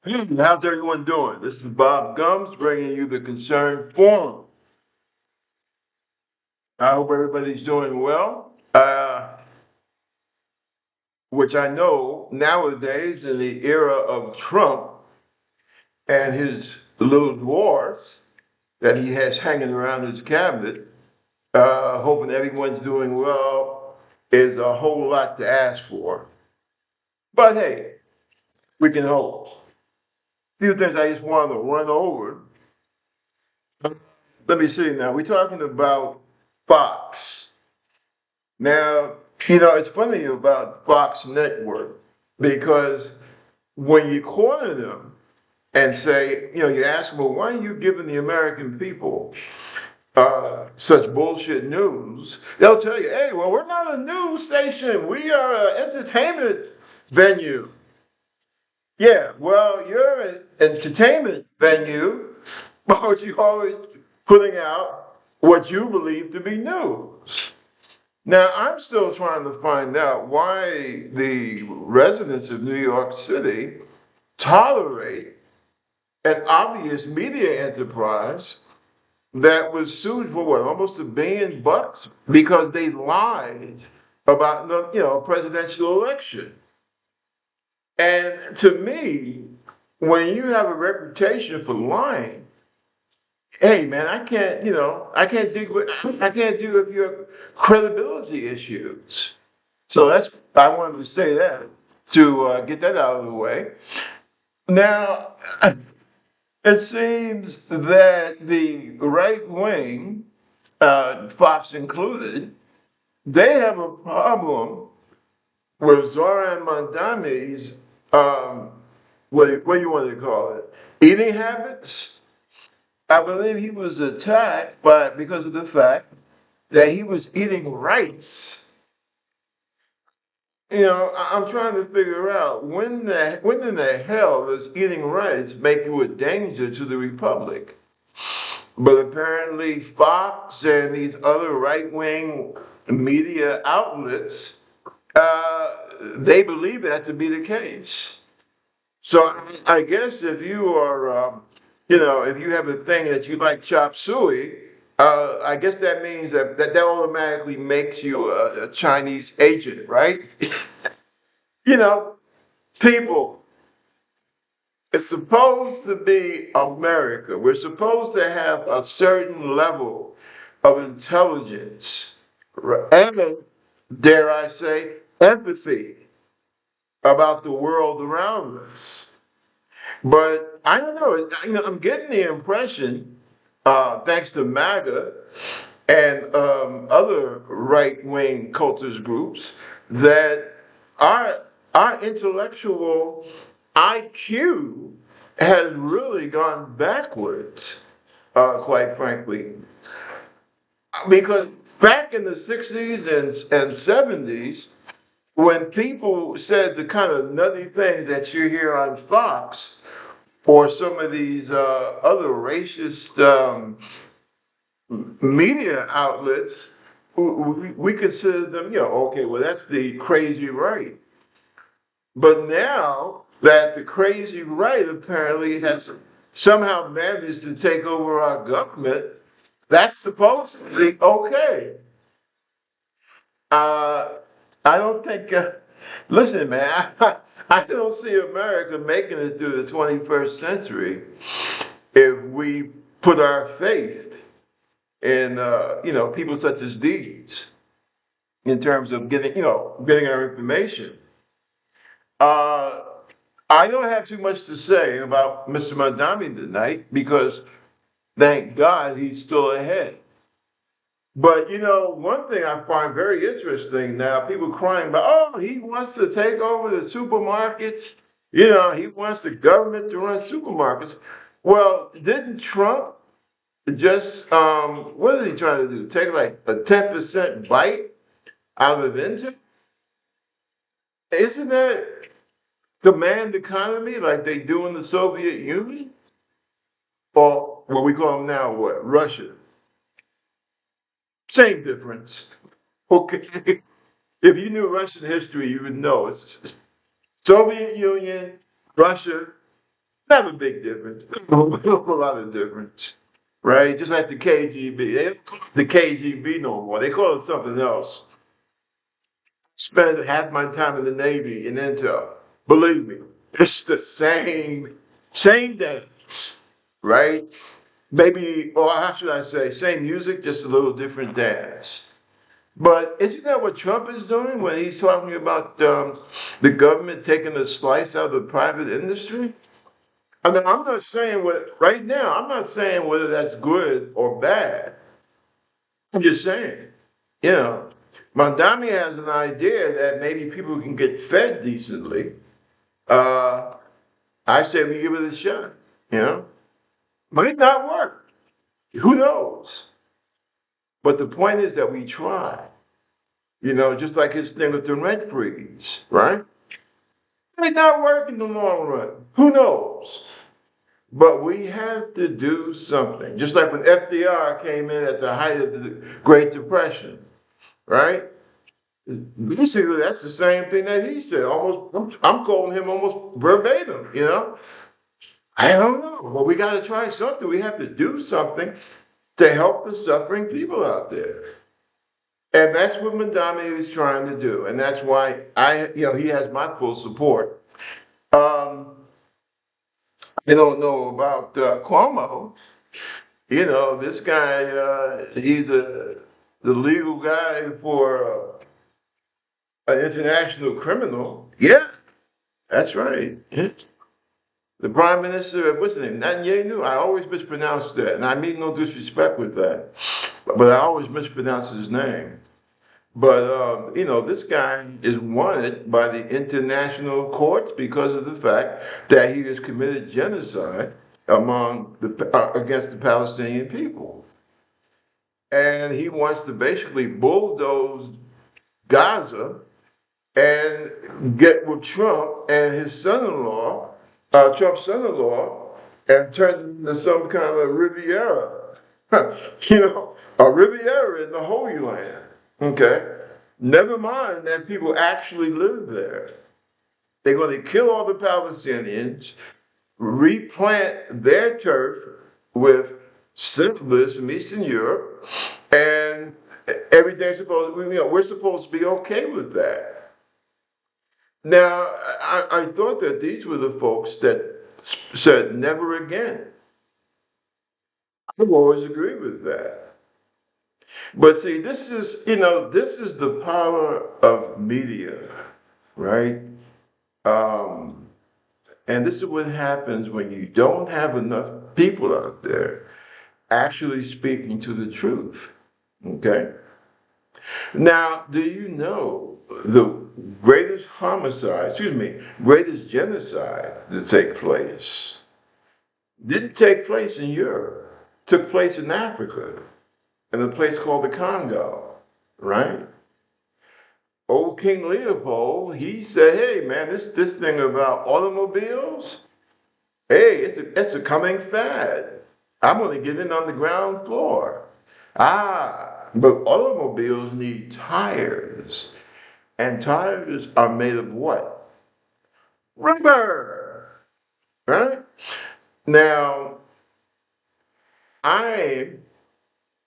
How's everyone doing? This is Bob Gums bringing you the Concerned Forum. I hope everybody's doing well. Which I know nowadays in the era of Trump and his little dwarfs that he has hanging around his cabinet, hoping everyone's doing well is a whole lot to ask for. But hey, we can hope. A few things I just wanted to run over. Let me see now. We're talking about Fox. Now, it's funny about Fox Network because when you corner them and say, you ask them, well, why are you giving the American people such bullshit news? They'll tell you, hey, well, we're not a news station. We are an entertainment venue. Yeah, well, you're an entertainment venue, but you're always putting out what you believe to be news. Now, I'm still trying to find out why the residents of New York City tolerate an obvious media enterprise that was sued for what, almost $1 billion because they lied about the, presidential election. And to me, when you have a reputation for lying, hey man, I can't deal with your credibility issues. So I wanted to say that to get that out of the way. Now, it seems that the right wing, Fox included, they have a problem with Zoran Mandami's, what do you want to call it, eating habits. I believe he was attacked because of the fact that he was eating rice. I'm trying to figure out when in the hell does eating rice make you a danger to the republic? But apparently, Fox and these other right wing media outlets, they believe that to be the case. So I guess if you are, if you have a thing that you like chop suey, I guess that means that automatically makes you a Chinese agent, right? you know, People, it's supposed to be America. We're supposed to have a certain level of intelligence and, dare I say, empathy about the world around us. But I don't know. I'm getting the impression, thanks to MAGA and other right-wing cultist groups, that our our intellectual IQ has really gone backwards, quite frankly. Because back in the 60s and 70s, when people said the kind of nutty things that you hear on Fox or some of these other racist media outlets, we consider them, okay, well, that's the crazy right. But now that the crazy right apparently has somehow managed to take over our government, that's supposedly okay. Uh, I don't think, listen, man, I don't see America making it through the 21st century if we put our faith in, people such as these in terms of getting our information. Uh, I don't have too much to say about Mr. Mandami tonight because thank God he's still ahead. But one thing I find very interesting now, people crying about, oh, he wants to take over the supermarkets. He wants the government to run supermarkets. Well, didn't Trump just, what is he trying to do? Take like a 10% bite out of Intel? Isn't that demand economy like they do in the Soviet Union? Or what we call them now, what? Russia. Same difference. Okay. If you knew Russian history, you would know it's Soviet Union, Russia, Not a big difference. A lot of difference, right? Just like the KGB. They don't call it the KGB no more. They call it something else. Spent half my time in the Navy in Intel. Believe me, it's the same dance, right? Maybe, or how should I say, same music, just a little different dance. But isn't that what Trump is doing when he's talking about the government taking a slice out of the private industry? I mean, I'm not saying what, right now, I'm not saying whether that's good or bad. I'm just saying, you know, Mandami has an idea that maybe people can get fed decently. Uh, I say we give it a shot, you know. Might not work. Who knows? But the point is that we try. You know, just like his thing with the rent freeze, right? Might not work in the long run. Who knows? But we have to do something. Just like when FDR came in at the height of the Great Depression, right? Basically, that's the same thing that he said. Almost, I'm calling him almost verbatim, you know? I don't know, but we got to try something. We have to do something to help the suffering people out there. And that's what Mandami is trying to do. And that's why he has my full support. Um, I don't know about Cuomo. You know, this guy, he's the legal guy for an international criminal. Yeah, that's right. Yeah. The prime minister, what's his name? Netanyahu. I always mispronounce that, and I mean no disrespect with that, but I always mispronounce his name. But this guy is wanted by the international courts because of the fact that he has committed genocide against the Palestinian people, and he wants to basically bulldoze Gaza and get with Trump and his son-in-law, Trump's son-in-law, and turn it into some kind of Riviera. A Riviera in the Holy Land. Okay? Never mind that people actually live there. They're going to kill all the Palestinians, replant their turf with settlers from Eastern Europe, and everything's we're supposed to be okay with that. Now, I thought that these were the folks that said never again. I've always agreed with that. But see, this is the power of media, right? Um, and this is what happens when you don't have enough people out there actually speaking to the truth, okay? Now, do you know the greatest genocide to take place didn't take place in Europe, took place in Africa, in a place called the Congo, right? Old King Leopold, he said, hey man, this thing about automobiles, hey, it's a coming fad. I'm gonna get in on the ground floor. But automobiles need tires. And tires are made of what? Rubber, right? Now, I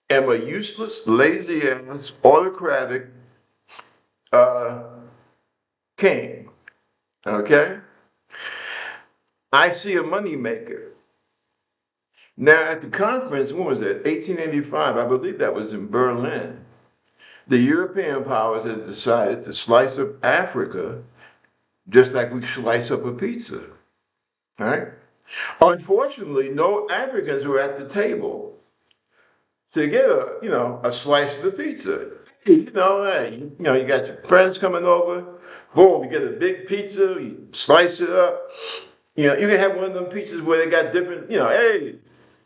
am a useless, lazy ass, autocratic uh, king, okay? I see a money maker. Now, at the conference, when was that? 1885, I believe that was in Berlin. The European powers had decided to slice up Africa just like we slice up a pizza, right? Unfortunately, no Africans were at the table to get a slice of the pizza. Hey, you got your friends coming over, boom, you get a big pizza, you slice it up. You can have one of them pizzas where they got different, hey,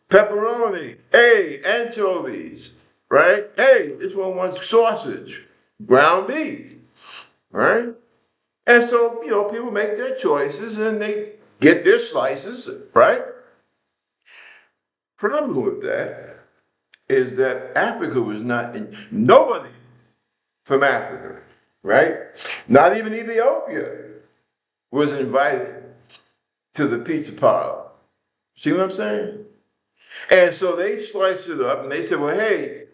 pepperoni, hey, anchovies, right? Hey, this one wants sausage, ground beef, right? And so, people make their choices and they get their slices, right? Problem with that is that Africa was nobody from Africa, right? Not even Ethiopia was invited to the pizza parlor. See what I'm saying? And so they slice it up and they said, well, hey,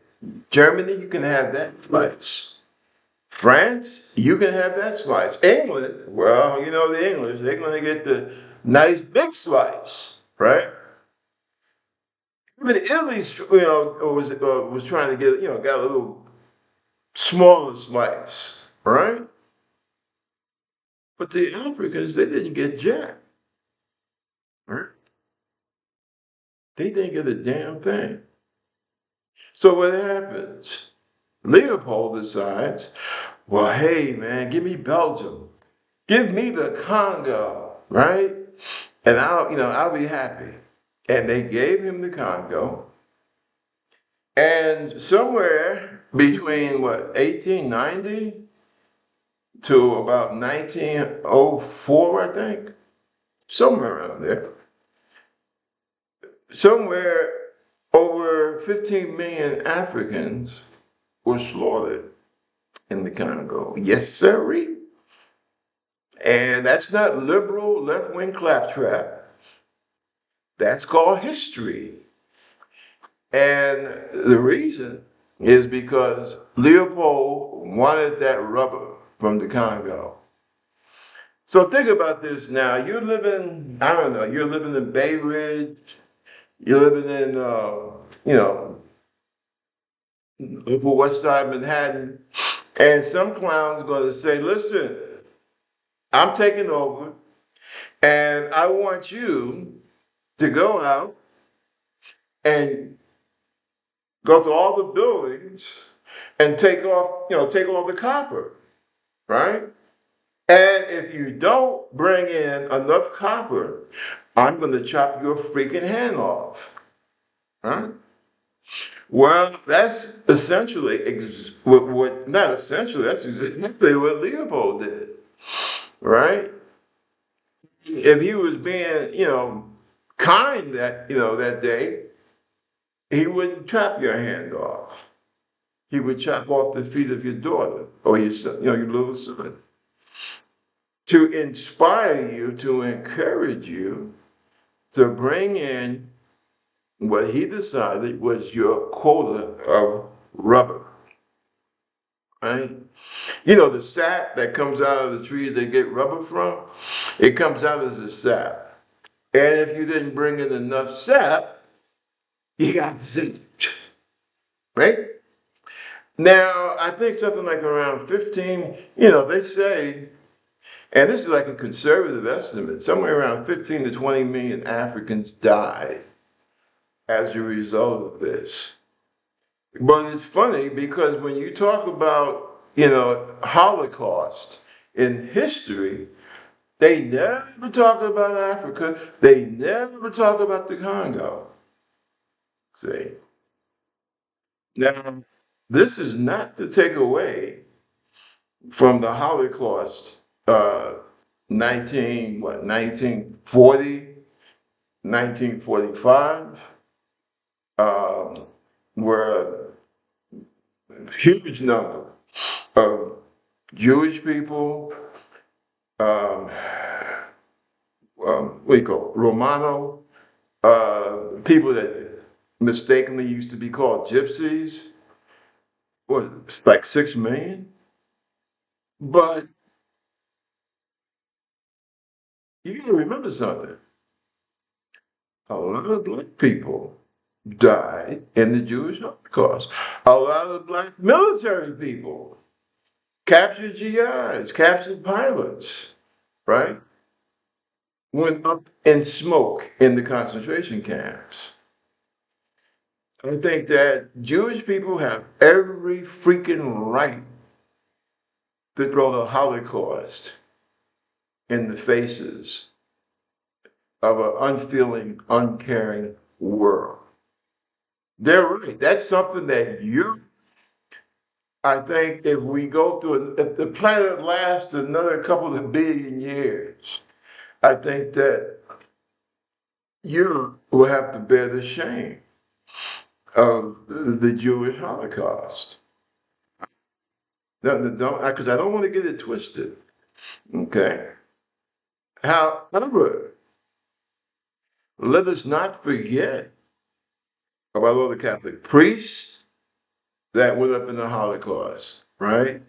Germany, you can have that slice. France, you can have that slice. England, well, you know the English, they're going to get the nice big slice, right? Even Italy, was trying to get, got a little smaller slice, right? But the Africans, they didn't get jack, right? They didn't get a damn thing. So what happens? Leopold decides, well, hey, man, give me Belgium. Give me the Congo, right? And I'll be happy. And they gave him the Congo. And somewhere between 1890 to about 1904, I think, somewhere around there, somewhere over 15 million Africans were slaughtered in the Congo. Yes, sirree. And that's not liberal left-wing claptrap. That's called history. And the reason is because Leopold wanted that rubber from the Congo. So think about this now. You're living, I don't know, you're living in Bay Ridge, you're living in, Upper West Side Manhattan, and some clown's going to say, listen, I'm taking over, and I want you to go out and go to all the buildings and take all the copper, right? And if you don't bring in enough copper, I'm going to chop your freaking hand off, right? Well, that's essentially not essentially, that's exactly what Leopold did, right? If he was being, kind that day, he wouldn't chop your hand off. He would chop off the feet of your daughter or your son, your little son, to inspire you, to encourage you to bring in what he decided was your quota of rubber, right? You know, the sap that comes out of the trees they get rubber from, it comes out as a sap. And if you didn't bring in enough sap, you got zinc, right? Now, I think something like around 15, they say, and this is like a conservative estimate, somewhere around 15 to 20 million Africans died as a result of this. But it's funny because when you talk about, Holocaust in history, they never talk about Africa. They never talk about the Congo. See? Now, this is not to take away from the Holocaust, 1940, 1945, where a huge number of Jewish people, um, what do you call it, Romano, people that mistakenly used to be called gypsies, it's like 6 million. But you gotta remember something. A lot of black people died in the Jewish Holocaust. A lot of black military people, captured GIs, captured pilots, right? Went up in smoke in the concentration camps. I think that Jewish people have every freaking right to throw the Holocaust in the faces of an unfeeling, uncaring world. They're right. That's something that I think if we go through, if the planet lasts another couple of billion years, I think that you will have to bear the shame of the Jewish Holocaust. No, don't, because I don't want to get it twisted. Okay. However, let us not forget about all the Catholic priests that went up in the Holocaust, right?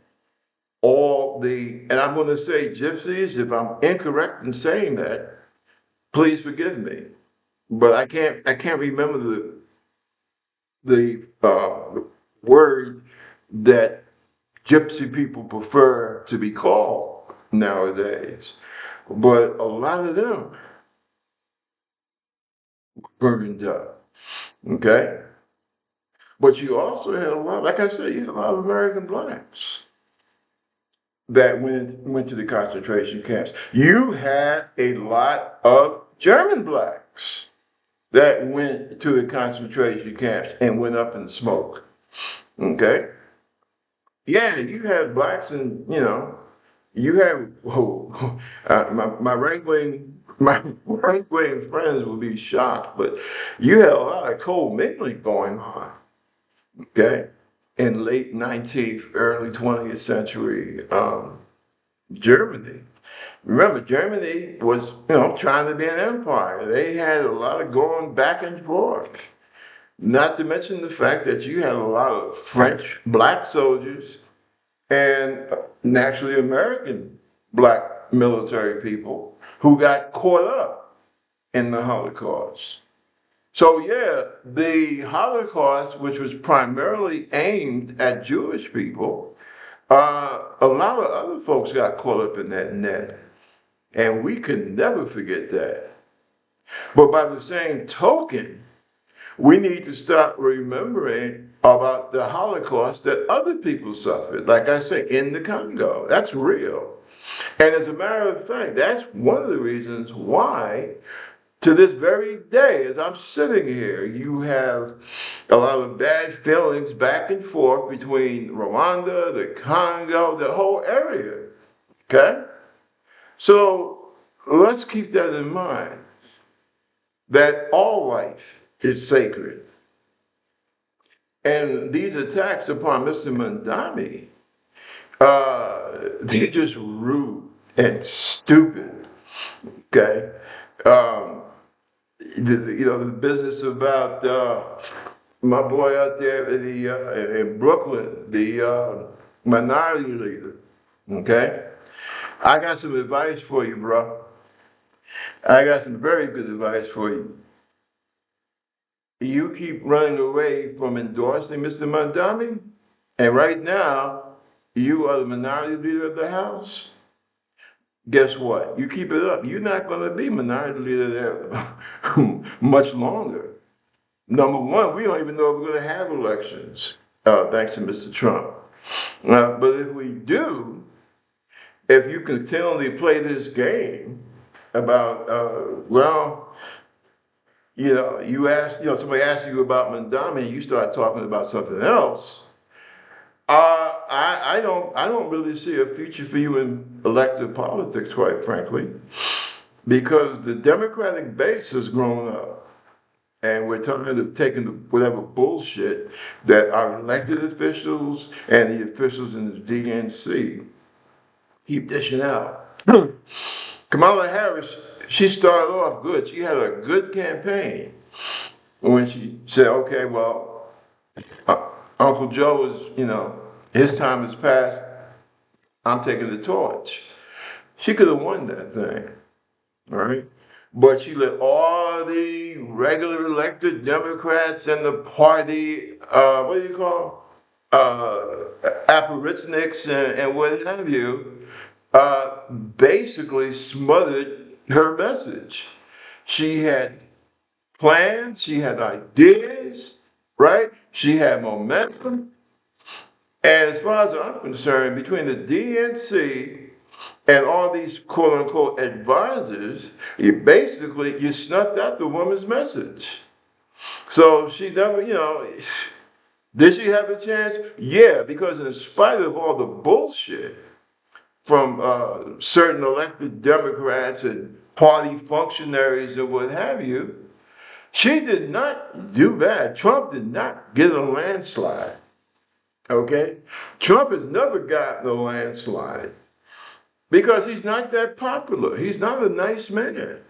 And I'm going to say gypsies, if I'm incorrect in saying that, please forgive me. But I can't remember the word that gypsy people prefer to be called nowadays. But a lot of them burned up. Okay? But you also had a lot, like I said, you had a lot of American blacks that went to the concentration camps. You had a lot of German blacks that went to the concentration camps and went up in smoke. Okay? Yeah, you had blacks and, you have my right wing my right wing friends will be shocked, but you had a lot of co-mingling going on, okay, in late 19th, early 20th century Germany. Remember, Germany was trying to be an empire. They had a lot of going back and forth. Not to mention the fact that you had a lot of French black soldiers and naturally American black military people who got caught up in the Holocaust. So yeah, the Holocaust, which was primarily aimed at Jewish people, a lot of other folks got caught up in that net. And we can never forget that. But by the same token, we need to start remembering about the Holocaust that other people suffered. Like I say, in the Congo. That's real. And as a matter of fact, that's one of the reasons why, to this very day, as I'm sitting here, you have a lot of bad feelings back and forth between Rwanda, the Congo, the whole area. Okay? So let's keep that in mind, that all life is sacred. And these attacks upon Mr. Mandami, they're just rude and stupid. Okay, the business about my boy out there in Brooklyn, the minority leader. Okay, I got some advice for you, bro. I got some very good advice for you. You keep running away from endorsing Mr. Mandami, and right now, you are the minority leader of the House. Guess what? You keep it up. You're not going to be minority leader there much longer. Number one, we don't even know if we're going to have elections, thanks to Mr. Trump. But if we do, if you continually play this game about, somebody asks you about Mandami and you start talking about something else, I don't really see a future for you in elective politics, quite frankly, because the Democratic base has grown up, and we're tired of taking whatever bullshit that our elected officials and the officials in the DNC keep dishing out. Kamala Harris, she started off good. She had a good campaign when she said, "Okay, well, Uncle Joe is, his time has passed. I'm taking the torch." She could have won that thing, all right? But she let all the regular elected Democrats and the party, what do you call, apparatchiks and what have you, basically smothered her message. She had plans, she had ideas, right? She had momentum. And as far as I'm concerned, between the DNC and all these quote unquote advisors, you snuffed out the woman's message. So she never, did she have a chance? Yeah, because in spite of all the bullshit from certain elected Democrats and party functionaries and what have you, she did not do bad. Trump did not get a landslide. Okay? Trump has never gotten a landslide because he's not that popular. He's not a nice man.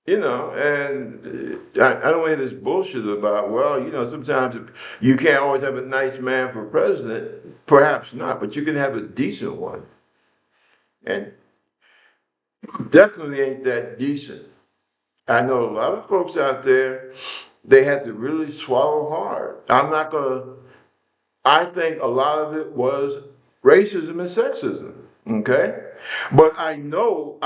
And I don't hear this bullshit about, well, sometimes you can't always have a nice man for president. Perhaps not, but you can have a decent one. And definitely ain't that decent. I know a lot of folks out there, they had to really swallow hard. I think a lot of it was racism and sexism, okay? But I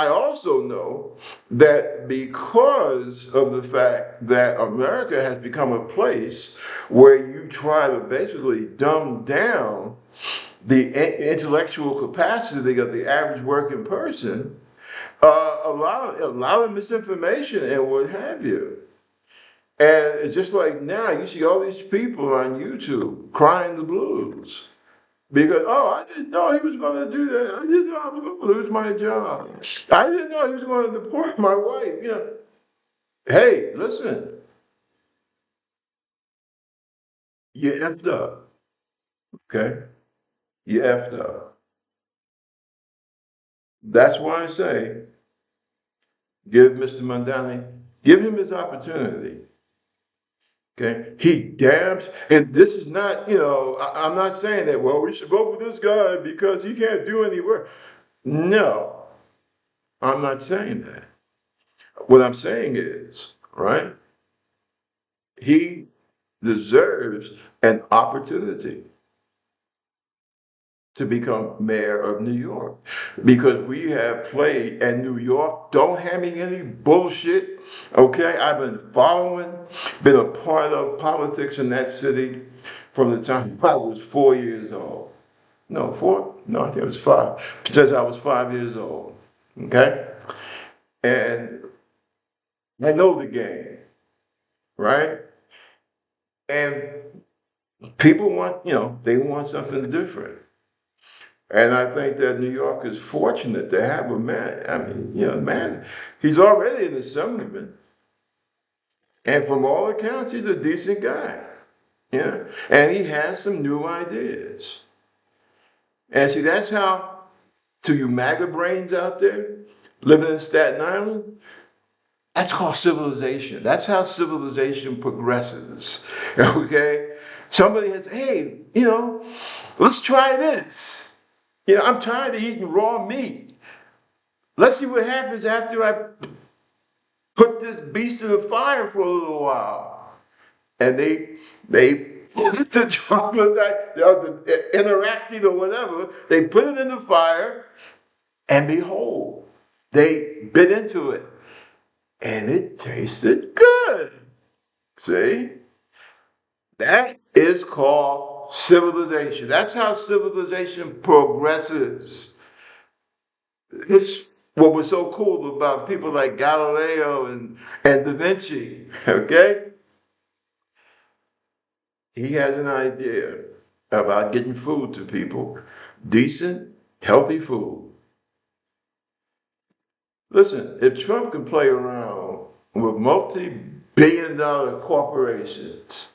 also know that because of the fact that America has become a place where you try to basically dumb down the intellectual capacity of the average working person, a lot of misinformation and what have you. And it's just like now, you see all these people on YouTube crying the blues because, oh, I didn't know he was going to do that. I didn't know I was going to lose my job. I didn't know he was going to deport my wife. Hey, listen, you effed up, okay? You effed up. That's why I say, give Mr. Mandani, give him his opportunity. Okay, he damns, and this is not, I'm not saying that, well, we should vote for this guy because he can't do any work. No, I'm not saying that. What I'm saying is, right, he deserves an opportunity to become mayor of New York because we have played, and New York don't have me any bullshit. Okay, I've been a part of politics in that city from the time I was 4 years old. No, four? No, I think it was five. Since I was 5 years old. Okay, and I know the game, right? And people want, they want something different. And I think that New York is fortunate to have a man. I mean, man, he's already an assemblyman. And from all accounts, he's a decent guy. And he has some new ideas. And see, that's how, to you MAGA brains out there, living in Staten Island, that's called civilization. That's how civilization progresses. Okay? Somebody has, hey, let's try this. I'm tired of eating raw meat. Let's see what happens after I put this beast in the fire for a little while. And they put the chocolate, the interacting or whatever, they put it in the fire, and behold, they bit into it. And it tasted good. See? That is called civilization. That's how civilization progresses. It's what was so cool about people like Galileo and Da Vinci, okay? He has an idea about getting food to people, decent, healthy food. Listen, if Trump can play around with multi-billion-dollar corporations,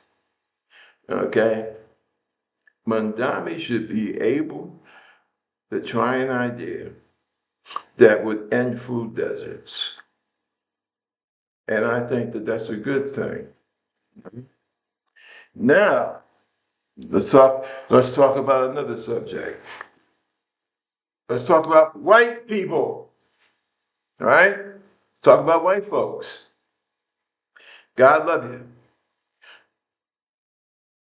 okay, Mandami should be able to try an idea that would end food deserts. And I think that that's a good thing. Now, let's talk about another subject. Let's talk about white people. All right? Let's talk about white folks. God love you.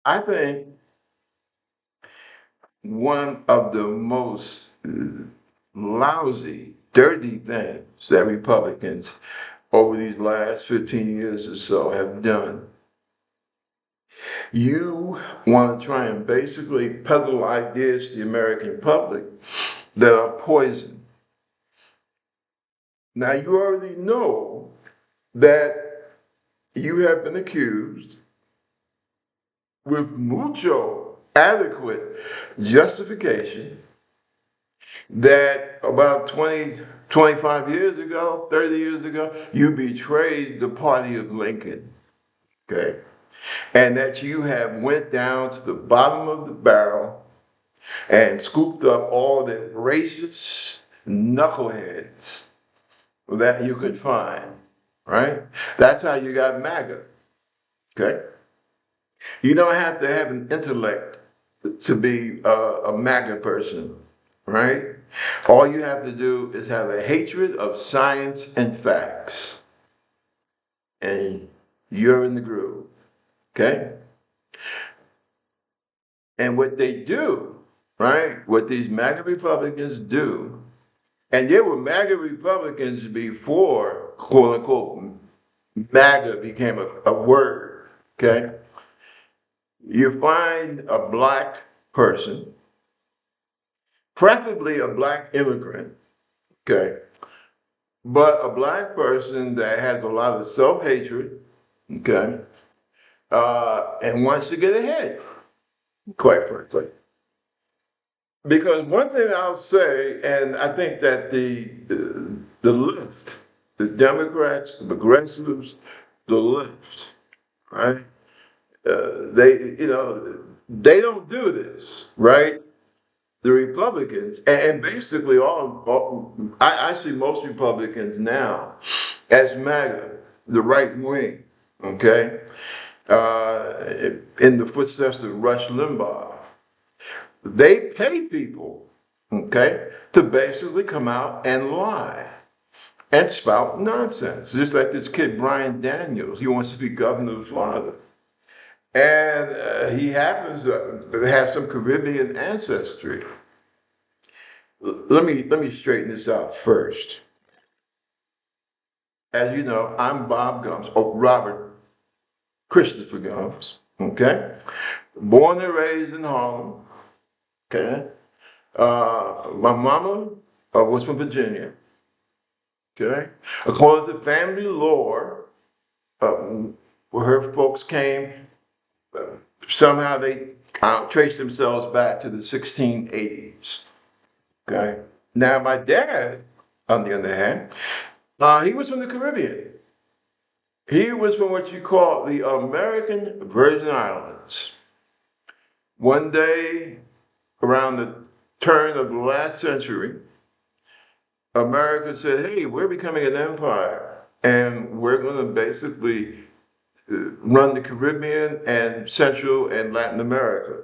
I think one of the most lousy, dirty things that Republicans over these last 15 years or so have done. You want to try and basically peddle ideas to the American public that are poison. Now, you already know that you have been accused with mucho adequate justification that about 20, 25 years ago, 30 years ago, you betrayed the party of Lincoln, okay? And that you have went down to the bottom of the barrel and scooped up all the racist knuckleheads that you could find. right? That's how you got MAGA, okay? You don't have to have an intellect to be a MAGA person, right? All you have to do is have a hatred of science and facts, and you're in the groove, okay? And what they do, right? What these MAGA Republicans do, and there were MAGA Republicans before, quote unquote, MAGA became a word, okay? You find a black person, preferably a black immigrant, okay? But a black person that has a lot of self-hatred, okay? And wants to get ahead, quite frankly. Because one thing I'll say, and I think that the left, the Democrats, the progressives, the left, right? They don't do this, right? The Republicans, and basically I see most Republicans now as MAGA, the right wing, okay? In the footsteps of Rush Limbaugh. They pay people, okay, to basically come out and lie and spout nonsense. Just like this kid, Brian Daniels, he wants to be governor of Florida. And he happens to have some Caribbean ancestry. Let me straighten this out first. As you know, I'm Bob Gums, Robert Christopher Gums, okay? Born and raised in Harlem, okay? My mama was from Virginia, okay? According to family lore, where her folks came, uh, somehow they traced themselves back to the 1680s, okay? Now, my dad, on the other hand, he was from the Caribbean. He was from what you call the American Virgin Islands. One day, around the turn of the last century, America said, hey, we're becoming an empire, and we're going to basically run the Caribbean and Central and Latin America.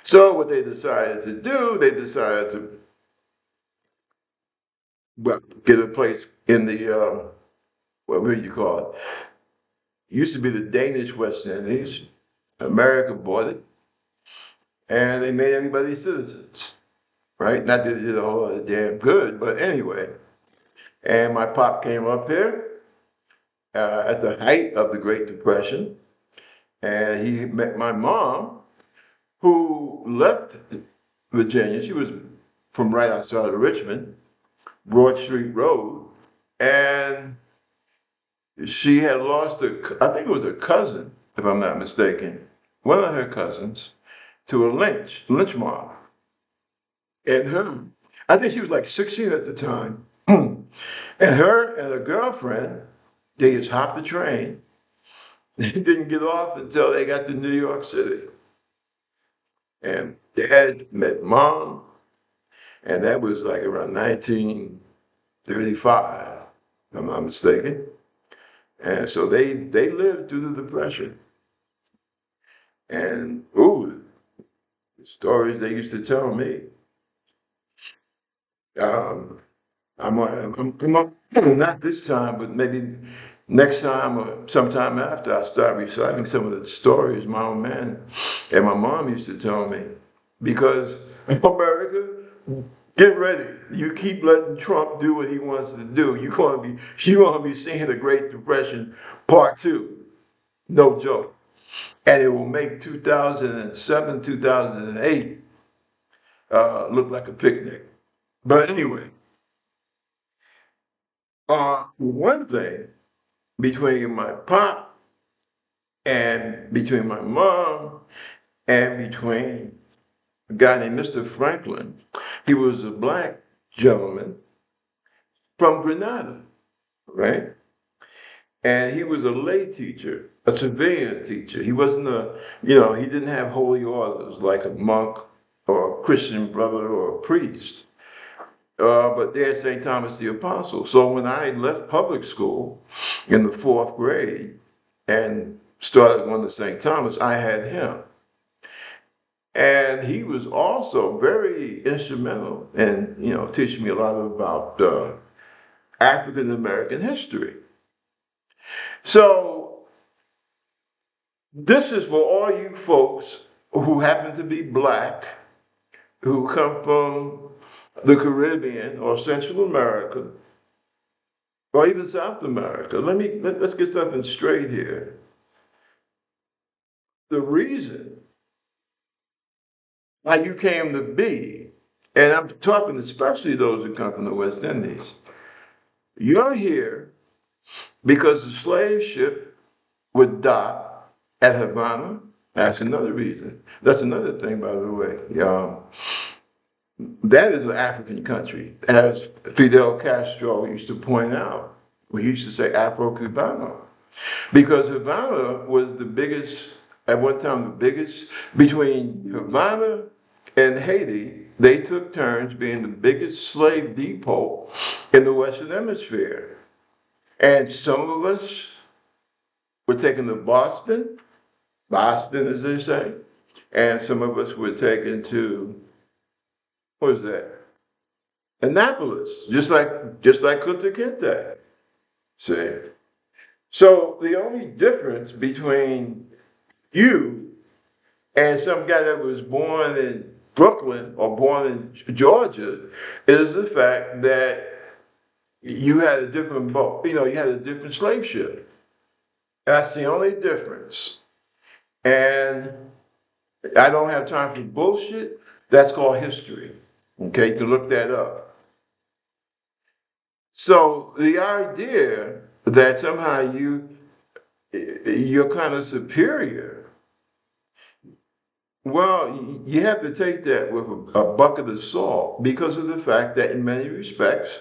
So what they decided to do, they decided to, well, get a place in the, what would you call it? Used to be the Danish West Indies. America bought it, and they made everybody citizens, right? Not that they did a whole lot of damn good, but anyway. And my pop came up here at the height of the Great Depression, and he met my mom, who left Virginia. She was from right outside of Richmond, Broad Street Road, and she had lost I think it was a cousin, if I'm not mistaken, one of her cousins, to a lynch mob. And her, I think she was like 16 at the time, and her and a girlfriend, they just hopped the train. They didn't get off until they got to New York City. And dad met mom, and that was like around 1935, if I'm not mistaken. And so they lived through the Depression. And ooh, the stories they used to tell me. Um, not this time, but maybe next time or sometime after, I start reciting some of the stories my old man and my mom used to tell me. Because America, get ready. You keep letting Trump do what he wants to do. You're gonna be seeing the Great Depression Part 2. No joke. And it will make 2007, 2008 look like a picnic. But anyway, one thing between my pop and between my mom and between a guy named Mr. Franklin, he was a black gentleman from Grenada, right? And he was a lay teacher, a civilian teacher. He wasn't he didn't have holy orders like a monk or a Christian brother or a priest. but they had St. Thomas the Apostle. So when I left public school in the fourth grade and started going to St. Thomas, I had him. And he was also very instrumental in, teaching me a lot about African American history. So this is for all you folks who happen to be black, who come from the Caribbean or Central America, or even South America. Let's get something straight here. The reason why you came to be, and I'm talking especially those who come from the West Indies, you're here because the slave ship would dock at Havana. That's another reason. That's another thing, by the way. That is an African country, as Fidel Castro used to point out. We used to say Afro-Cubano, because Havana was the biggest, at one time the biggest, between Havana and Haiti, they took turns being the biggest slave depot in the Western Hemisphere. And some of us were taken to Boston as they say, and some of us were taken to, what was that? Annapolis, just like Kunta Kinte. See? So the only difference between you and some guy that was born in Brooklyn or born in Georgia is the fact that you had a different boat, you had a different slave ship. That's the only difference. And I don't have time for bullshit. That's called history. Okay, to look that up. So the idea that somehow you're kind of superior, well, you have to take that with a bucket of salt because of the fact that in many respects,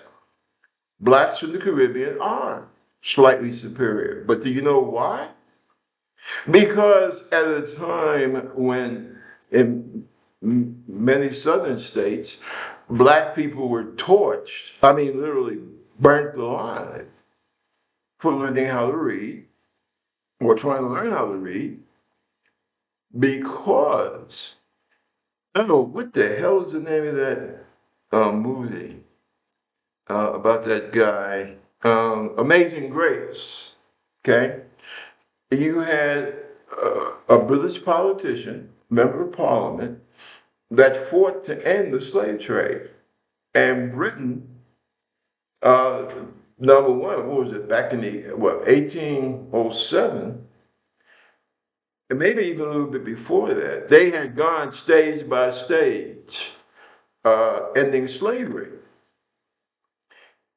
blacks from the Caribbean are slightly superior. But do you know why? Because at a time when in many southern states, black people were torched, I mean literally burnt alive for learning how to read or trying to learn how to read because, I don't know, what the hell is the name of that movie about that guy? Amazing Grace, okay? You had a British politician, member of parliament, that fought to end the slave trade. And Britain, number one, what was it, back in the, 1807, and maybe even a little bit before that, they had gone stage by stage, ending slavery.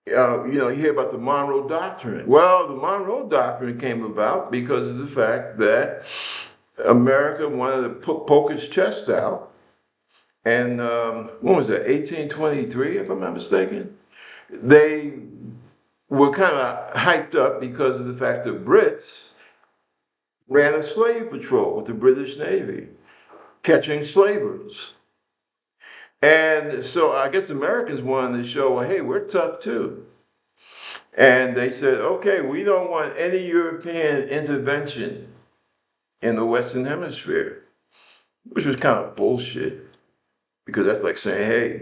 You hear about the Monroe Doctrine. Well, the Monroe Doctrine came about because of the fact that America wanted to poke its chest out. And what was that, 1823, if I'm not mistaken? They were kind of hyped up because of the fact that Brits ran a slave patrol with the British Navy, catching slavers. And so I guess Americans wanted to show, well, hey, we're tough too. And they said, okay, we don't want any European intervention in the Western Hemisphere, which was kind of bullshit because that's like saying, hey,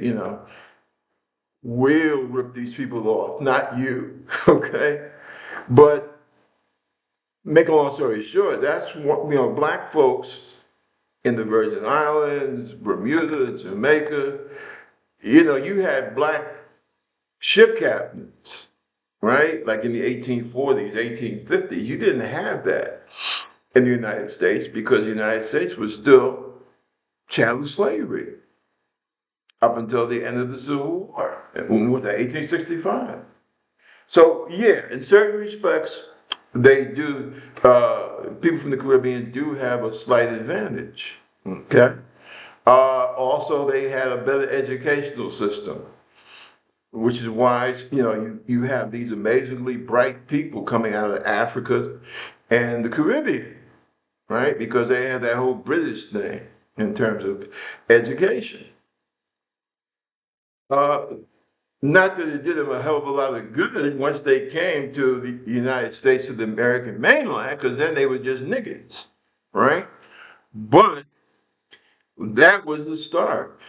we'll rip these people off, not you, okay? But make a long story short, that's what, black folks in the Virgin Islands, Bermuda, Jamaica, you had black ship captains, right? Like in the 1840s, 1850s, you didn't have that in the United States because the United States was still chattel slavery up until the end of the Civil War, with 1865. So yeah, in certain respects, they do, people from the Caribbean do have a slight advantage, okay? Also, they had a better educational system, which is why, you have these amazingly bright people coming out of Africa and the Caribbean, right? Because they had that whole British thing in terms of education. Uh, Not that it did them a hell of a lot of good once they came to the United States of the American mainland, because then they were just niggas, right? But that was the start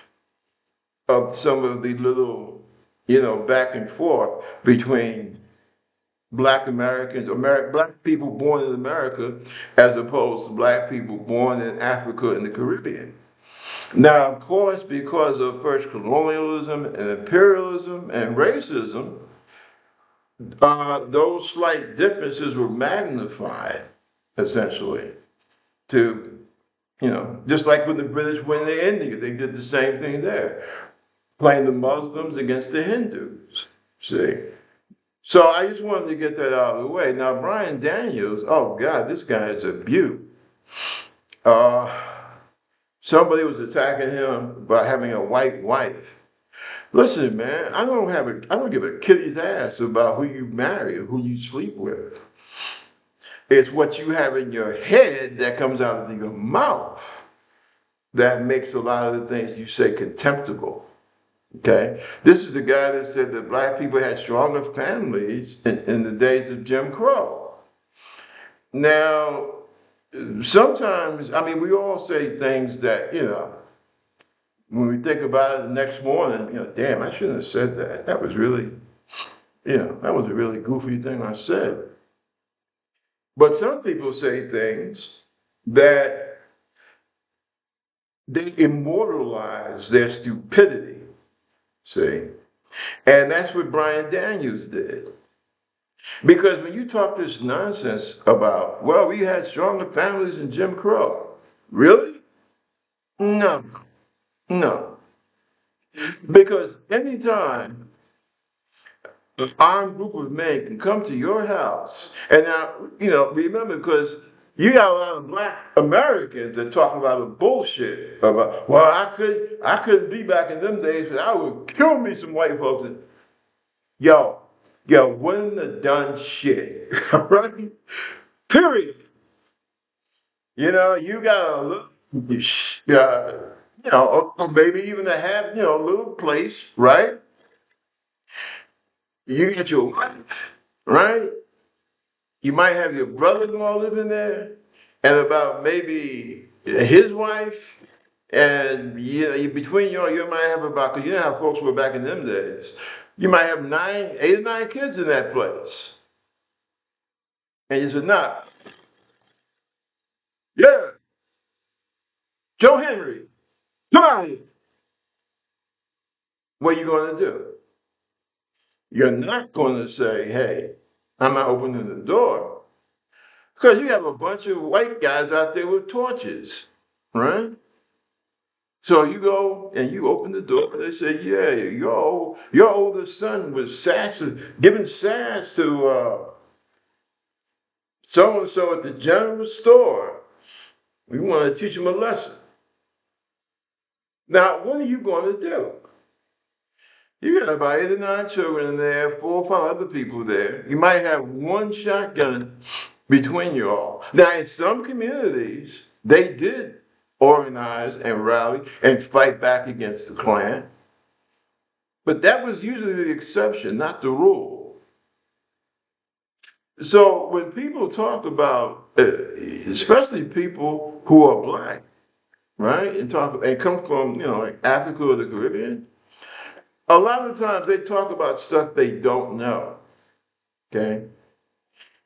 of some of the little, back and forth between black Americans, black people born in America, as opposed to black people born in Africa and the Caribbean. Now, of course, because of first colonialism and imperialism and racism, those slight differences were magnified, essentially, to, just like when the British went to India, they did the same thing there, playing the Muslims against the Hindus, see? So I just wanted to get that out of the way. Now, Brian Daniels, oh God, this guy is a beaut. Uh, Somebody was attacking him about having a white wife. Listen, man, I don't give a kitty's ass about who you marry or who you sleep with. It's what you have in your head that comes out of your mouth that makes a lot of the things you say contemptible. Okay? This is the guy that said that black people had stronger families in the days of Jim Crow. Now, sometimes, I mean, we all say things that, when we think about it the next morning, damn, I shouldn't have said that. That was really, that was a really goofy thing I said. But some people say things that they immortalize their stupidity, see? And that's what Brian Daniels did. Because when you talk this nonsense about, well, we had stronger families than Jim Crow, really? No, no. Because anytime an armed group of men can come to your house, and now, remember, because you got a lot of black Americans that talk about the bullshit about, well, I couldn't be back in them days, but I would kill me some white folks. Yo, wouldn't have done shit, right? Period. You gotta look, or maybe even to have, a little place, right? You get your wife, right? You might have your brother-in-law living there, and about maybe his wife, and between you might have about, because you know how folks were back in them days. You might have 8 or 9 kids in that place, and you said, "Nah, yeah, Joe Henry, come out here." What are you going to do? You're not going to say, "Hey, I'm not opening the door," because you have a bunch of white guys out there with torches, right? So you go and you open the door. They say, "Yeah, your oldest son was giving sass to so and so at the general store. We want to teach him a lesson." Now, what are you going to do? You got about 8 or 9 children in there, 4 or 5 other people there. You might have one shotgun between you all. Now, in some communities, they did organize and rally and fight back against the Klan. But that was usually the exception, not the rule. So when people talk about, especially people who are black, right, and come from, like Africa or the Caribbean, a lot of times they talk about stuff they don't know, okay?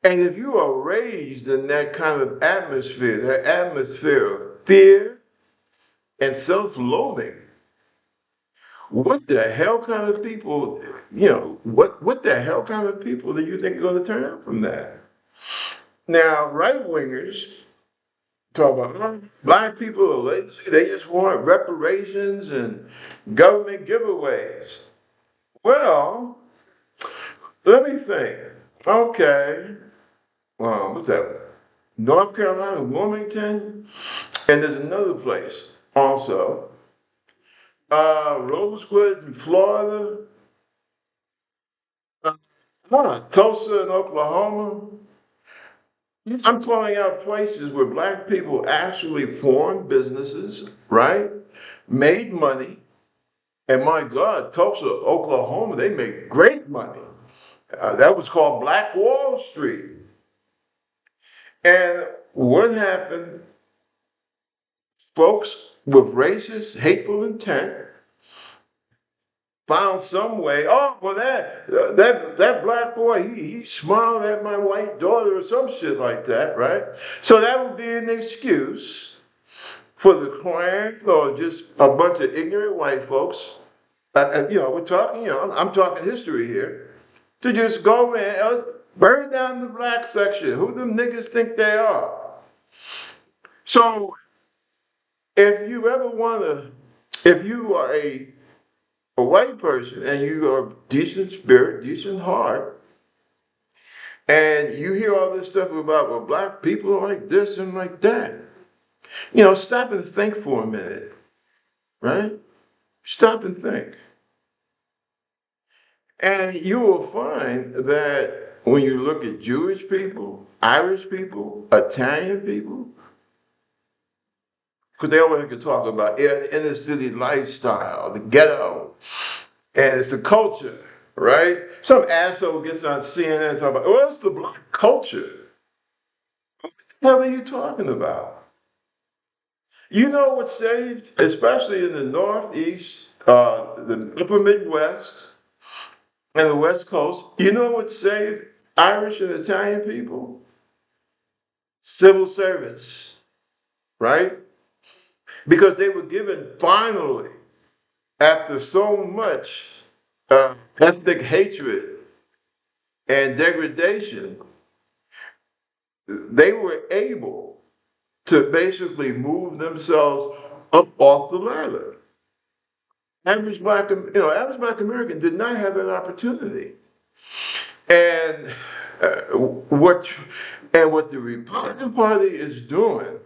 And if you are raised in that kind of atmosphere, that atmosphere of fear and self-loathing, what the hell kind of people, what the hell kind of people do you think are going to turn out from that? Now, right wingers talk about, black people are lazy, they just want reparations and government giveaways. Well, let me think. Okay, well, what's that? North Carolina, Wilmington, and there's another place also. Rosewood in Florida, Tulsa in Oklahoma. I'm calling out places where black people actually formed businesses, right? Made money, And my God, Tulsa, Oklahoma, they make great money. That was called Black Wall Street. And what happened? Folks with racist, hateful intent found some way. Oh, well, that black boy, he smiled at my white daughter or some shit like that, right? So that would be an excuse for the Klan or just a bunch of ignorant white folks. We're talking. I'm talking history here. To just go and burn down the black section. Who them niggas think they are? So if you ever wanna, if you are a white person and you are decent spirit, decent heart, and you hear all this stuff about, well, black people are like this and like that, stop and think for a minute, right? Stop and think. And you will find that when you look at Jewish people, Irish people, Italian people, because they always could talk about inner city lifestyle, the ghetto, and it's the culture, right? Some asshole gets on CNN and talk about, well, it's the black culture. What the hell are you talking about? You know what saved, especially in the Northeast, the upper Midwest, and the West Coast, you know what saved Irish and Italian people? Civil service, right? Because they were given finally, after so much ethnic hatred and degradation, they were able to basically move themselves up off the ladder. Average black American did not have that opportunity. And what what the Republican Party is doing,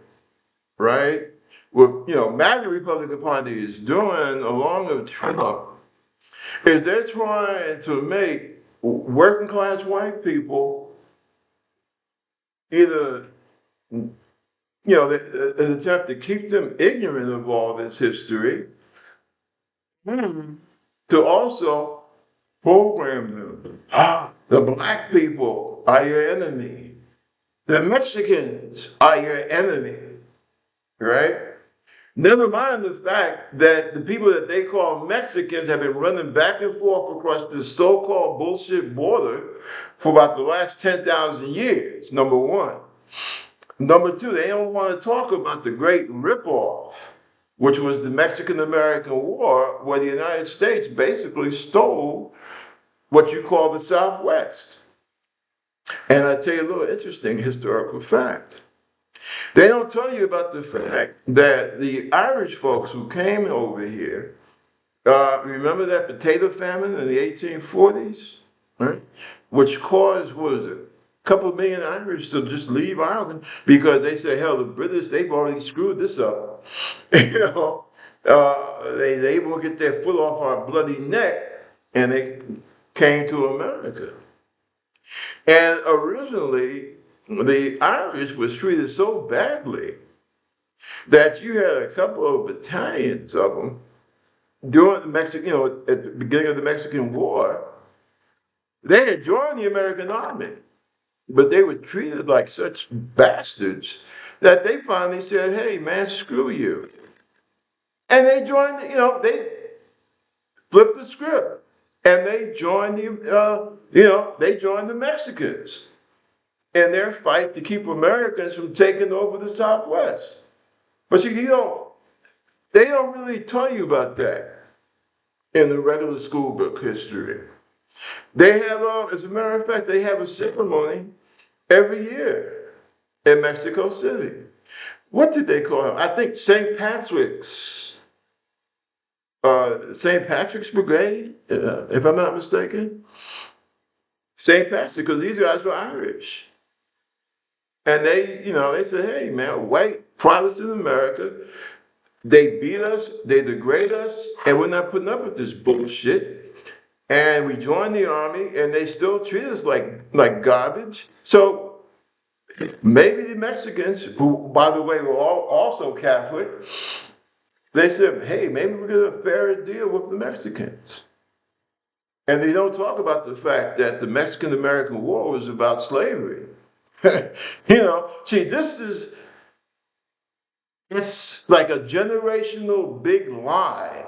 right? What MAGA Republican Party is doing along with Trump is they're trying to make working class white people either an attempt to keep them ignorant of all this history, to also program them. The black people are your enemy. The Mexicans are your enemy, right? Never mind the fact that the people that they call Mexicans have been running back and forth across this so-called bullshit border for about the last 10,000 years, number one. Number two, they don't want to talk about the great ripoff, which was the Mexican-American War, where the United States basically stole what you call the Southwest. And I tell you a little interesting historical fact. They don't tell you about the fact that the Irish folks who came over here, remember that potato famine in the 1840s, right? Which caused, what was it, a couple of million Irish to just leave Ireland because they said, hell, the British, they've already screwed this up. They won't get their foot off our bloody neck, and they came to America. And originally, the Irish was treated so badly that you had a couple of battalions of them during the Mexican, at the beginning of the Mexican War. They had joined the American army, but they were treated like such bastards that they finally said, hey, man, screw you. And they joined, they flipped the script and they joined they joined the Mexicans in their fight to keep Americans from taking over the Southwest. But see, they don't really tell you about that in the regular school book history. They have, as a matter of fact, they have a ceremony every year in Mexico City. What did they call it? I think St. Patrick's Brigade, if I'm not mistaken. St. Patrick, because these guys were Irish. And they said, hey, man, white Protestant America, they beat us, they degrade us, and we're not putting up with this bullshit. And we joined the army, and they still treat us like garbage. So maybe the Mexicans, who, by the way, were all also Catholic, They said, hey, maybe we get a fairer deal with the Mexicans. And they don't talk about the fact that the Mexican American War was about slavery. See, it's like a generational big lie,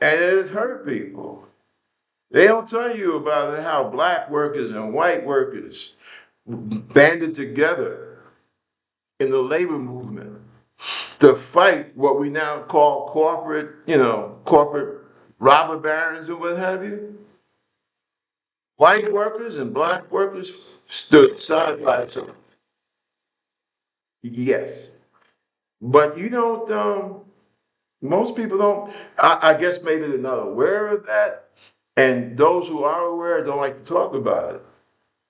and it has hurt people. They don't tell you about how black workers and white workers banded together in the labor movement to fight what we now call corporate robber barons and what have you. White workers and black workers stood side by side. Yes. But you don't, most people don't, I guess maybe they're not aware of that. And those who are aware don't like to talk about it.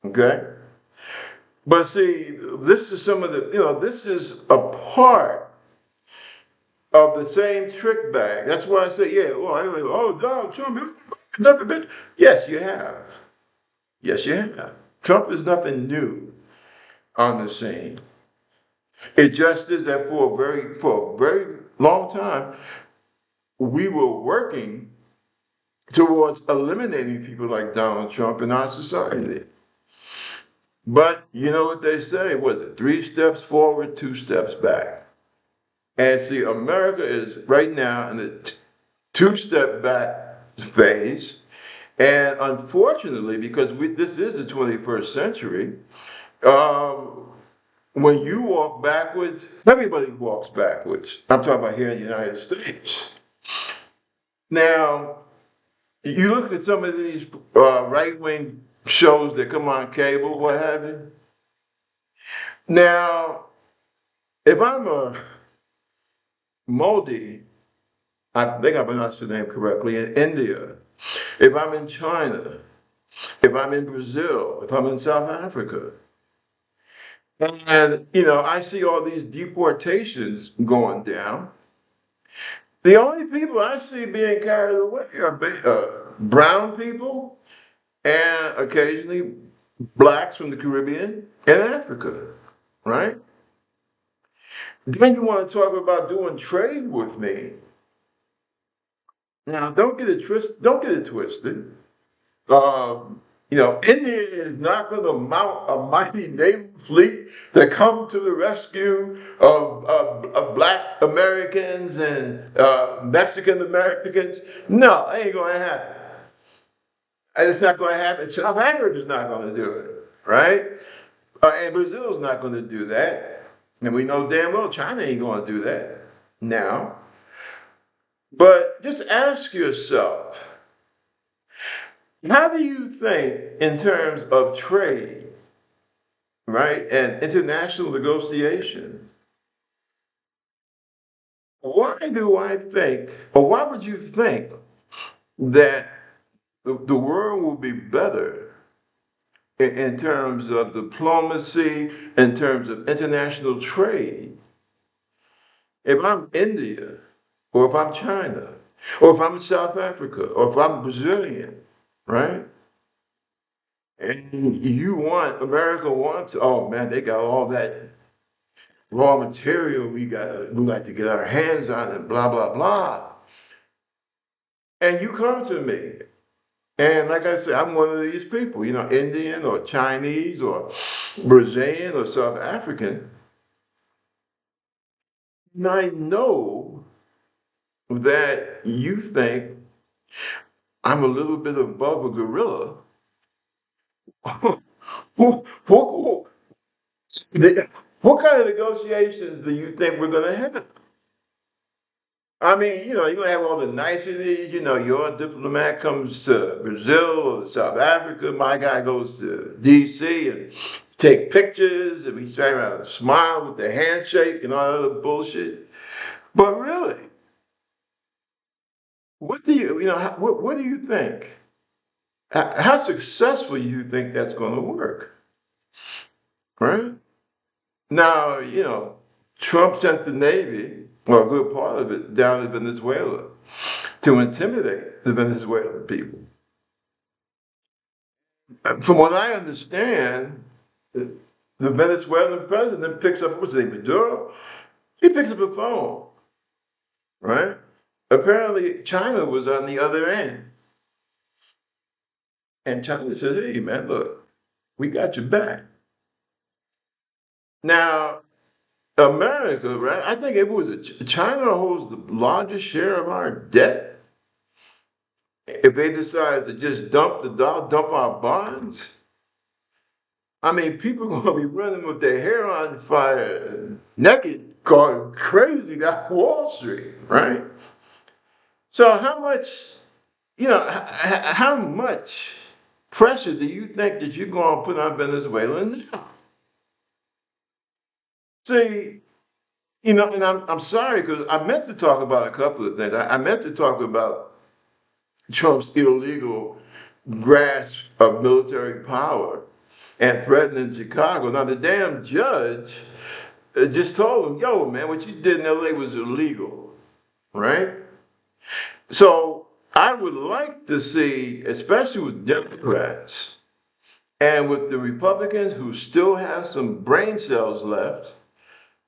Okay? But see, this is some of the, this is a part of the same trick bag. That's why I say, yeah, Donald Trump, you've never been. Yes, you have. Yes, you have. Trump is nothing new on the scene. It just is that for a very long time, we were working towards eliminating people like Donald Trump in our society. But you know what they say? Was it 3 steps forward, 2 steps back? And see, America is right now in the 2 step back phase. And unfortunately, because this is the 21st century, um, when you walk backwards, everybody walks backwards. I'm talking about here in the United States. Now, you look at some of these right wing shows that come on cable, what have you. Now, if I'm a Modi, I think I pronounced the name correctly, in India, if I'm in China, if I'm in Brazil, if I'm in South Africa, and I see all these deportations going down, the only people I see being carried away are brown people and occasionally blacks from the Caribbean and Africa, right? Then you want to talk about doing trade with me. Now, don't get it twisted. India is not going to mount a mighty naval fleet to come to the rescue of Black Americans and Mexican Americans. No, it ain't going to happen. And it's not going to happen. South Africa is not going to do it, right? And Brazil's not going to do that. And we know damn well China ain't going to do that now. But just ask yourself, how do you think in terms of trade, right, and international negotiation? Why do I think, or why would you think that the world will be better in terms of diplomacy, in terms of international trade, if I'm India, or if I'm China, or if I'm South Africa, or if I'm Brazilian, right? And America wants, oh man, they got all that raw material we like to get our hands on and blah, blah, blah. And you come to me. And like I said, I'm one of these people, Indian or Chinese or Brazilian or South African. And I know that you think I'm a little bit above a gorilla. Who- who- what kind of negotiations do you think we're going to have? I mean, you're going to have all the niceties. Your diplomat comes to Brazil or South Africa. My guy goes to D.C. and take pictures, and we stand around and smile with the handshake and all that other bullshit. But really, what do you think? How successful do you think that's going to work? Right? Now, Trump sent the Navy, or a good part of it, down to Venezuela to intimidate the Venezuelan people. From what I understand, the Venezuelan president picks up, what's his name, Maduro? He picks up a phone right? Apparently, China was on the other end. And China says, hey, man, look, we got your back. Now, America, right? I think it was China holds the largest share of our debt. If they decide to just dump the dollar, dump our bonds, I mean, people are gonna be running with their hair on fire, naked, going crazy down Wall Street, right? So how much, how much pressure do you think that you're going to put on Venezuela now? See, and I'm sorry because I meant to talk about a couple of things. I meant to talk about Trump's illegal grasp of military power and threatening Chicago. Now, the damn judge just told him, yo, man, what you did in LA was illegal, right? So I would like to see, especially with Democrats and with the Republicans who still have some brain cells left,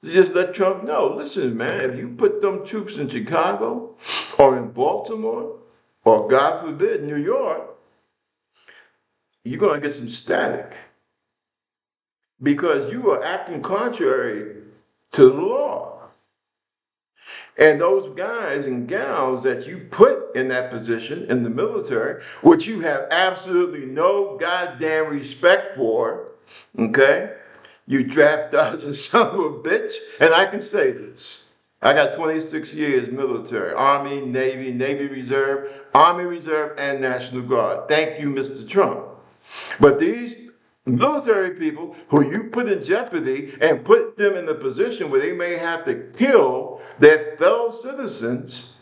to just let Trump know, listen, man, if you put them troops in Chicago or in Baltimore or, God forbid, New York, you're going to get some static because you are acting contrary to the law. And those guys and gals that you put in that position in the military, which you have absolutely no goddamn respect for, okay? You draft dodging son of a bitch. And I can say this. I got 26 years military, Army, Navy Reserve, Army Reserve, and National Guard. Thank you, Mr. Trump. But these military people who you put in jeopardy and put them in the position where they may have to kill their fellow citizens,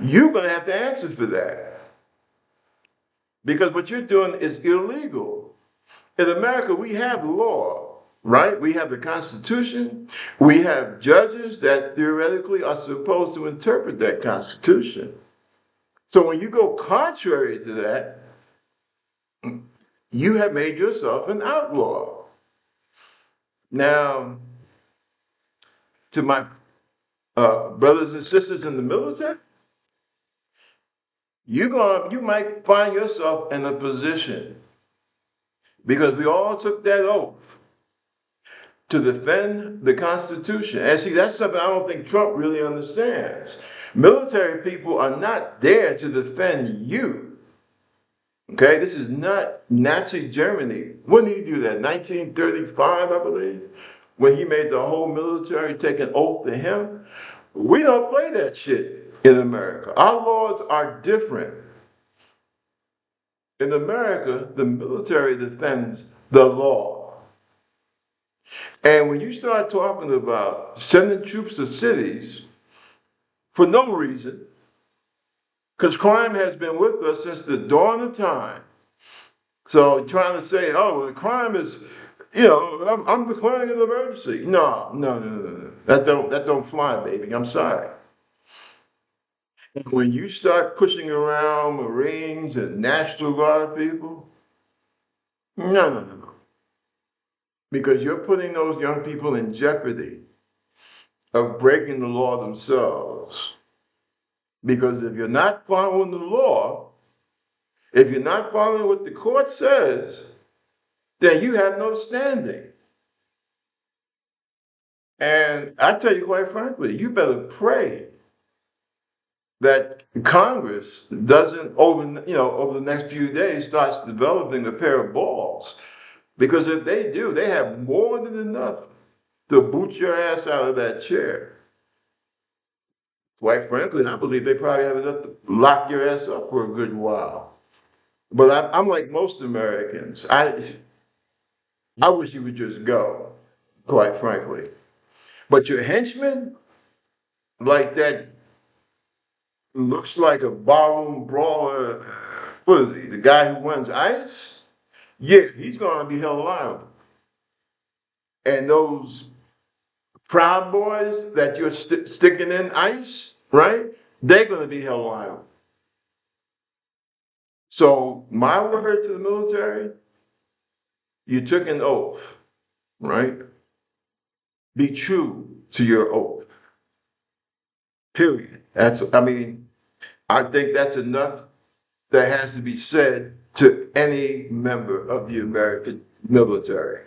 you're going to have to answer for that. Because what you're doing is illegal. In America, we have law, right? We have the Constitution. We have judges that theoretically are supposed to interpret that Constitution. So when you go contrary to that, you have made yourself an outlaw. Now, to my brothers and sisters in the military, you might find yourself in a position because we all took that oath to defend the Constitution. And see, that's something I don't think Trump really understands. Military people are not there to defend you. Okay, this is not Nazi Germany. When did he do that? 1935, I believe, when he made the whole military take an oath to him. We don't play that shit in America. Our laws are different. In America, the military defends the law. And when you start talking about sending troops to cities for no reason, because crime has been with us since the dawn of time. So trying to say, oh, well, the crime is, I'm declaring an emergency. No. That don't fly, baby. I'm sorry. When you start pushing around Marines and National Guard people, no. Because you're putting those young people in jeopardy of breaking the law themselves. Because if you're not following the law, if you're not following what the court says, then you have no standing. And I tell you quite frankly, you better pray that Congress doesn't over the next few days starts developing a pair of balls. Because if they do, they have more than enough to boot your ass out of that chair. Quite frankly, I believe they probably have enough to lock your ass up for a good while. But I'm like most Americans. I wish you would just go, quite frankly. But your henchman, like that, looks like a ballroom brawler. What is he? The guy who runs ICE? Yeah, he's going to be held liable. And those Proud Boys that you're sticking in ICE, right? They're going to be held liable. So my word to the military, you took an oath, right? Be true to your oath. Period. I mean, I think that's enough that has to be said to any member of the American military.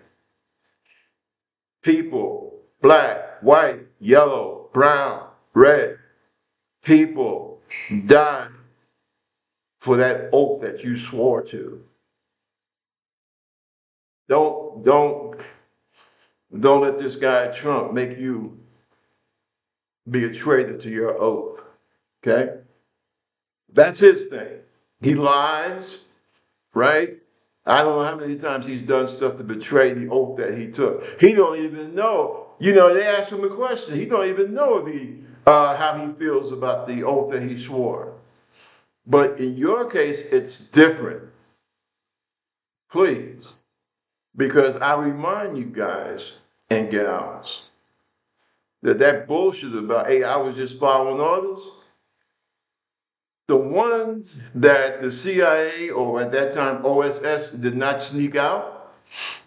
People, black, white, yellow, brown, red, people die for that oath that you swore to. Don't don't don't let this guy Trump make you be a traitor to your oath. Okay? That's his thing. He lies, right? I don't know how many times he's done stuff to betray the oath that he took. He don't even know. You know, they ask him a question. He don't even know if how he feels about the oath that he swore. But in your case, it's different. Please. Because I remind you guys and gals that bullshit about, hey, I was just following orders. The ones that the CIA or at that time OSS did not sneak out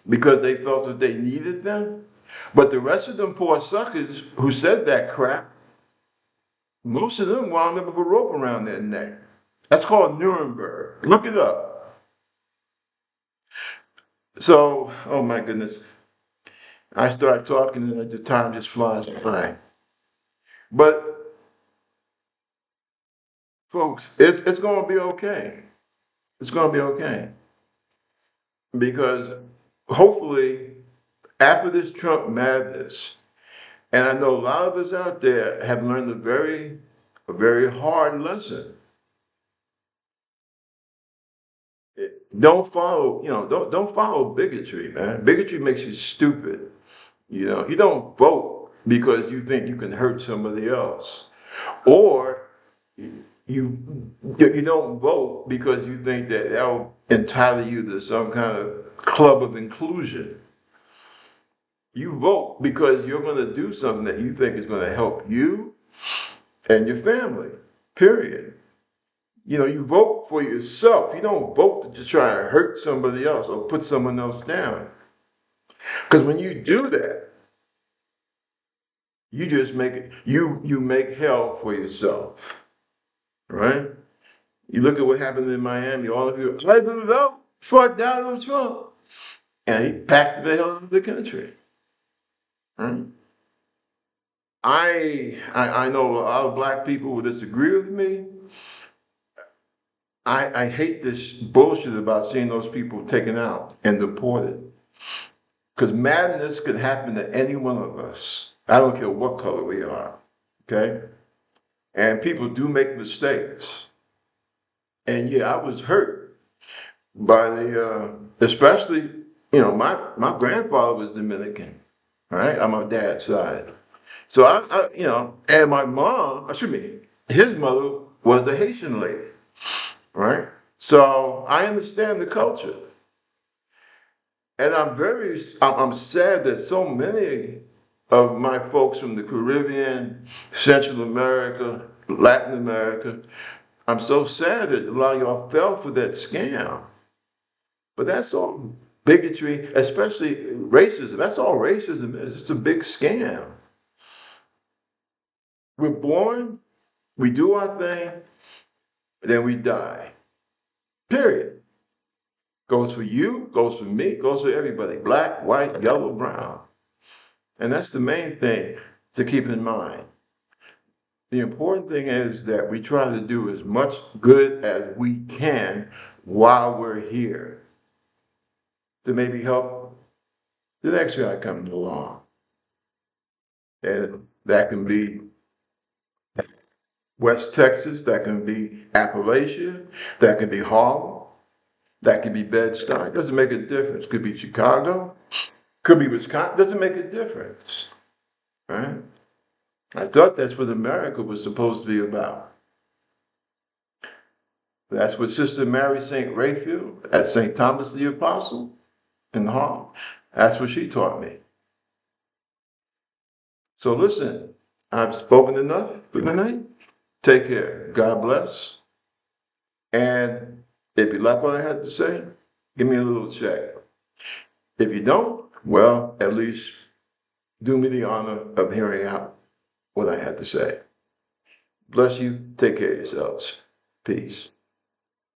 because they felt that they needed them. But the rest of them poor suckers who said that crap, most of them wound up with a rope around their neck. That's called Nuremberg. Look it up. So, oh my goodness. I start talking and the time just flies by. But folks, it's going to be okay. It's going to be okay. Because hopefully, after this Trump madness, and I know a lot of us out there have learned a very hard lesson. Don't follow, don't follow bigotry, man. Bigotry makes you stupid. You don't vote because you think you can hurt somebody else, or you don't vote because you think that that'll entitle you to some kind of club of inclusion. You vote because you're going to do something that you think is going to help you and your family. Period. You vote for yourself. You don't vote to just try and hurt somebody else or put someone else down. Because when you do that, you just make it, you make hell for yourself. Right? You look at what happened in Miami, all of you, I vote for Donald Trump. And he packed the hell out of the country. Right? I know a lot of black people will disagree with me. I hate this bullshit about seeing those people taken out and deported. Because madness could happen to any one of us. I don't care what color we are. Okay? And people do make mistakes. And yeah, I was hurt by especially, my grandfather was Dominican, right? On my dad's side. So and my mom, his mother was a Haitian lady, right? So I understand the culture. And I'm sad that so many of my folks from the Caribbean, Central America, Latin America, I'm so sad that a lot of y'all fell for that scam. But that's all bigotry, especially racism. That's all racism is. It's a big scam. We're born, we do our thing, then we die. Period. Goes for you, goes for me, goes for everybody. Black, white, yellow, brown. And that's the main thing to keep in mind. The important thing is that we try to do as much good as we can while we're here to maybe help the next guy coming along. And that can be West Texas, that can be Appalachia, that can be Harlem, that can be Bed-Stuy. Doesn't make a difference. Could be Chicago, could be Wisconsin. Doesn't make a difference, right? I thought that's what America was supposed to be about. That's what Sister Mary St. Raphael at St. Thomas the Apostle in Harlem. That's what she taught me. So listen, I've spoken enough for tonight. Take care. God bless. And if you like what I had to say, give me a little check. If you don't, well, at least do me the honor of hearing out what I had to say. Bless you. Take care of yourselves. Peace.